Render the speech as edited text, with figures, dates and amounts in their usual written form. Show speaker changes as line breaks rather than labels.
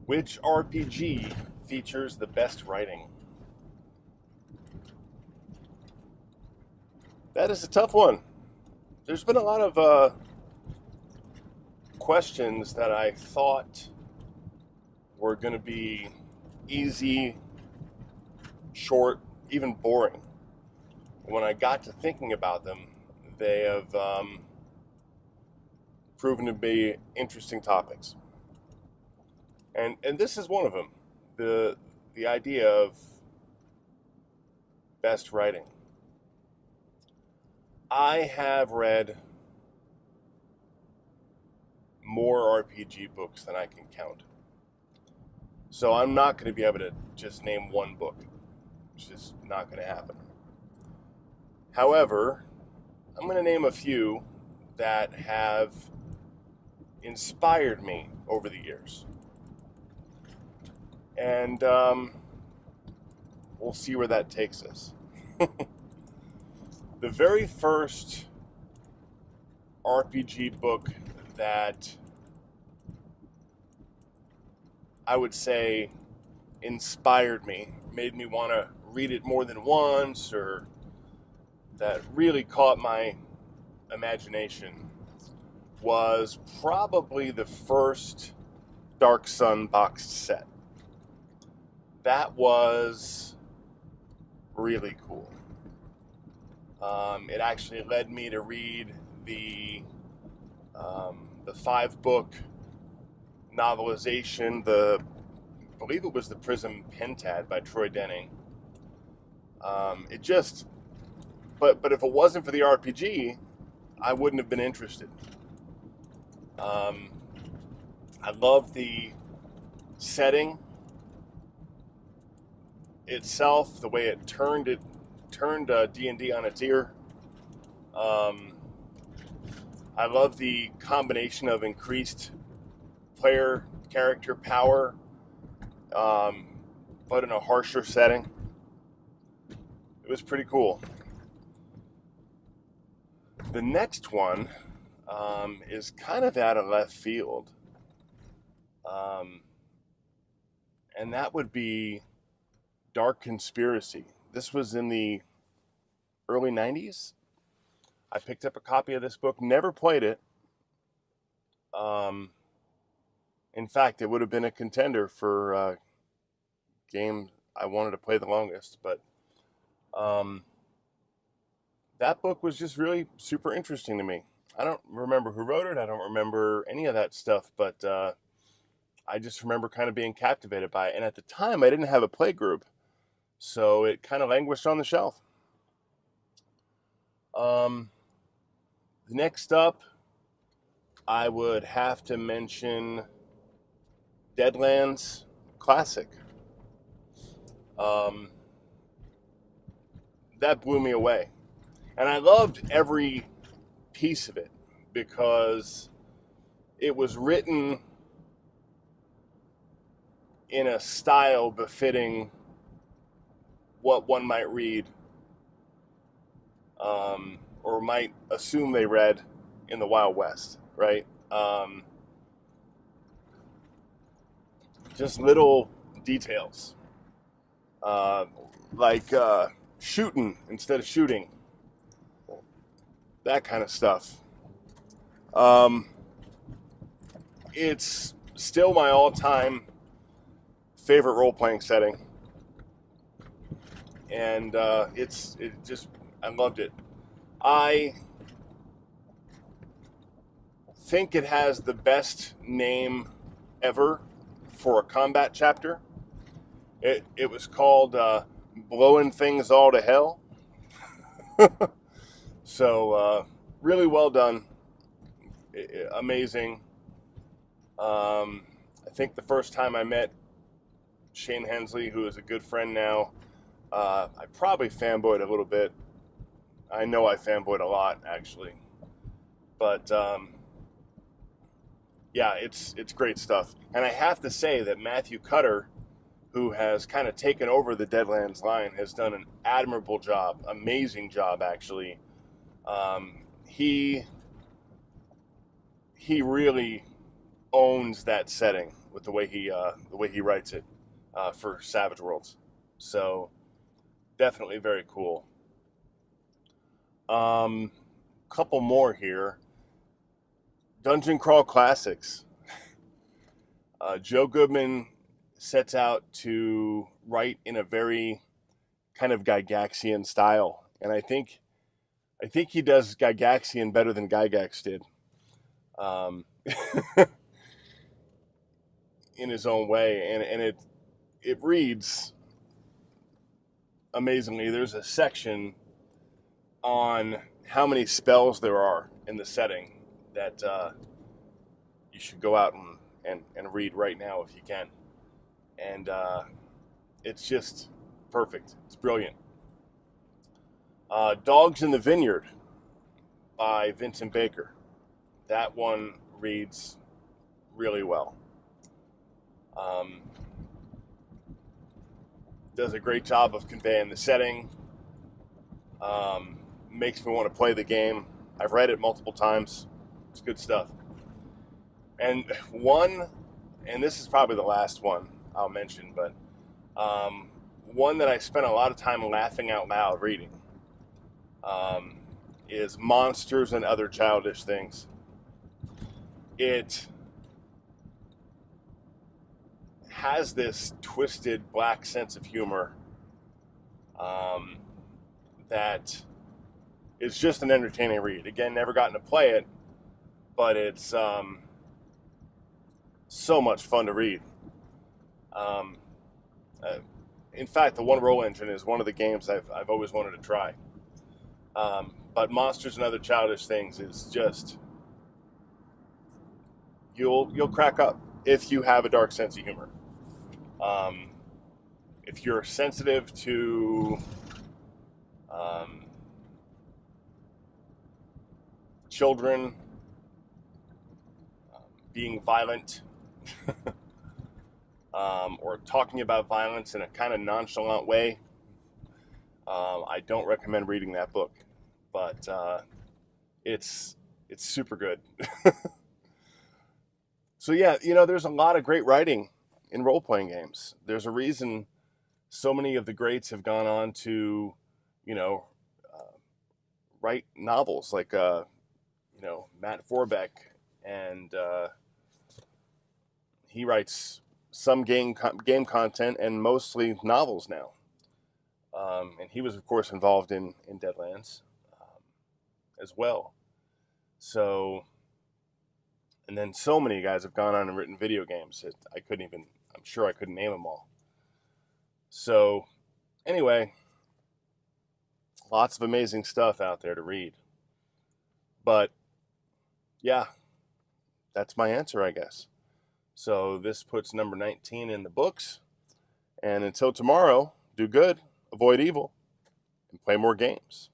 Which RPG features the best writing? That is a tough one. There's been a lot of questions that I thought were going to be easy, short, even boring. When I got to thinking about them, they have proven to be interesting topics. And this is one of them. The idea of best writing. I have read more RPG books than I can count. So I'm not going to be able to just name one book. It's just not going to happen. However, I'm going to name a few that have inspired me over the years. And we'll see where that takes us. The very first RPG book that I would say inspired me, made me want to read it more than once, or that really caught my imagination, was probably the first Dark Sun boxed set. That was really cool. It actually led me to read the 5-book novelization, I believe it was the Prism Pentad by Troy Denning. But if it wasn't for the RPG, I wouldn't have been interested. I love the setting itself, the way it turned D&D on its ear. I love the combination of increased player character power, but in a harsher setting. It was pretty cool. The next one is kind of out of left field, and that would be Dark Conspiracy. This was in the early 90s. I picked up a copy of this book, never played it. In fact, it would have been a contender for a game I wanted to play the longest, but that book was just really super interesting to me. I don't remember who wrote it. I don't remember any of that stuff, but I just remember kind of being captivated by it. And at the time, I didn't have a play group, so it kind of languished on the shelf. Next up, I would have to mention Deadlands Classic. That blew me away. And I loved every piece of it because it was written in a style befitting what one might read, or might assume they read in the Wild West, right? Just little details, like shooting instead of shooting, that kind of stuff. It's still my all-time favorite role-playing setting, and I loved it. I think it has the best name ever for a combat chapter. It was called Blowing Things All to Hell. So really well done. Amazing. I think the first time I met Shane Hensley, who is a good friend now, I probably fanboyed a little bit. I know I fanboyed a lot, actually. But yeah, it's great stuff. And I have to say that Matthew Cutter, who has kind of taken over the Deadlands line, has done an admirable job, amazing job, actually. He really owns that setting. with the way he writes it for Savage Worlds. So definitely very cool. Couple more here. Dungeon Crawl Classics. Joe Goodman sets out to write in a very kind of Gygaxian style, and I think he does Gygaxian better than Gygax did, in his own way, and it reads amazingly. There's a section on how many spells there are in the setting that you should go out and read right now if you can. And it's just perfect. It's brilliant. Dogs in the Vineyard by Vincent Baker. That one reads really well. Does a great job of conveying the setting. Makes me want to play the game. I've read it multiple times. It's good stuff. And this is probably the last one I'll mention, but one that I spent a lot of time laughing out loud reading is Monsters and Other Childish Things. It has this twisted black sense of humor that is just an entertaining read. Again, never gotten to play it, but it's so much fun to read. In fact, the One Roll Engine is one of the games I've always wanted to try. But Monsters and Other Childish Things is just, you'll crack up if you have a dark sense of humor. If you're sensitive to children being violent, or talking about violence in a kind of nonchalant way, I don't recommend reading that book, but it's super good. So yeah, there's a lot of great writing in role-playing games. There's a reason so many of the greats have gone on to, write novels like, Matt Forbeck, and he writes some game content and mostly novels now. And he was, of course, involved in Deadlands as well. So, and then so many guys have gone on and written video games that I'm sure I couldn't name them all. So, anyway, lots of amazing stuff out there to read. But, yeah, that's my answer, I guess. So this puts number 19 in the books. And until tomorrow, do good, avoid evil, and play more games.